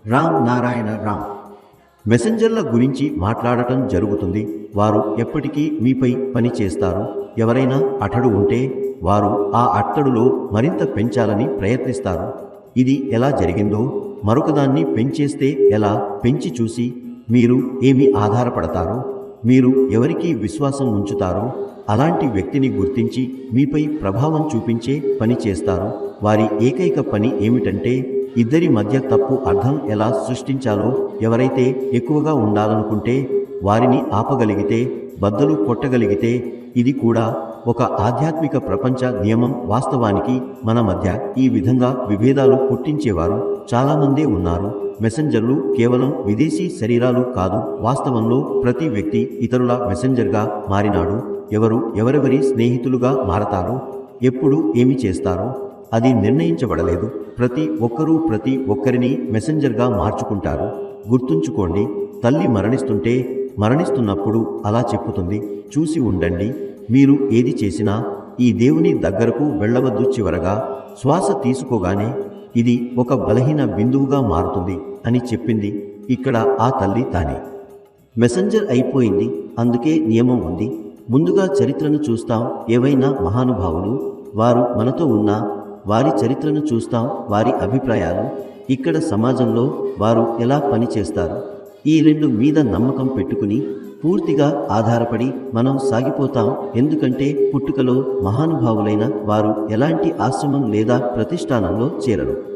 రామ్ నారాయణ రామ్. మెసెంజర్ల గురించి మాట్లాడటం జరుగుతుంది. వారు ఎప్పటికీ మీపై పని చేస్తారు. ఎవరైనా అట్టడు ఉంటే వారు ఆ అట్టడులో మరింత పెంచాలని ప్రయత్నిస్తారు. ఇది ఎలా జరిగిందో మరొకదాన్ని పెంచేస్తే ఎలా పెంచి చూసి మీరు ఏమి ఆధారపడతారో, మీరు ఎవరికి విశ్వాసం ఉంచుతారో అలాంటి వ్యక్తిని గుర్తించి మీపై ప్రభావం చూపించే పని చేస్తారు. వారి ఏకైక పని ఏమిటంటే ఇద్దరి మధ్య తప్పు అర్థం ఎలా సృష్టించాలో, ఎవరైతే ఎక్కువగా ఉండాలనుకుంటే వారిని ఆపగలిగితే, బద్దలు కొట్టగలిగితే. ఇది కూడా ఒక ఆధ్యాత్మిక ప్రపంచ నియమం. వాస్తవానికి మన మధ్య ఈ విధంగా విభేదాలు పుట్టించేవారు చాలామందే ఉన్నారు. మెసెంజర్లు కేవలం విదేశీ శరీరాలు కాదు. వాస్తవంలో ప్రతి వ్యక్తి ఇతరుల మెసెంజర్గా మారినాడు. ఎవరెవరి స్నేహితులుగా మారతారో, ఎప్పుడు ఏమి చేస్తారో అది నిర్ణయించబడలేదు. ప్రతి ఒక్కరూ ప్రతి ఒక్కరిని మెసెంజర్గా మార్చుకుంటారు. గుర్తుంచుకోండి, తల్లి మరణిస్తున్నప్పుడు అలా చెప్పుతుంది, చూసి ఉండండి, మీరు ఏది చేసినా ఈ దేవుని దగ్గరకు వెళ్ళవద్దు. చివరగా శ్వాస తీసుకోగానే ఇది ఒక బలహీన బిందువుగా మారుతుంది అని చెప్పింది. ఇక్కడ ఆ తల్లి తానే మెసెంజర్ అయిపోయింది. అందుకే నియమం ఉంది. ముందుగా చరిత్రను చూస్తాం. ఏవైనా మహానుభావులు వారు మనతో ఉన్నా వారి చరిత్రను చూస్తాం, వారి అభిప్రాయాలు, ఇక్కడ సమాజంలో వారు ఎలా పనిచేస్తారు. ఈ రెండు మీద నమ్మకం పెట్టుకుని పూర్తిగా ఆధారపడి మనం సాగిపోతాం. ఎందుకంటే పుట్టుకలో మహానుభావులైన వారు ఎలాంటి ఆశ్రమం లేదా ప్రతిష్టానంలో చేరరు.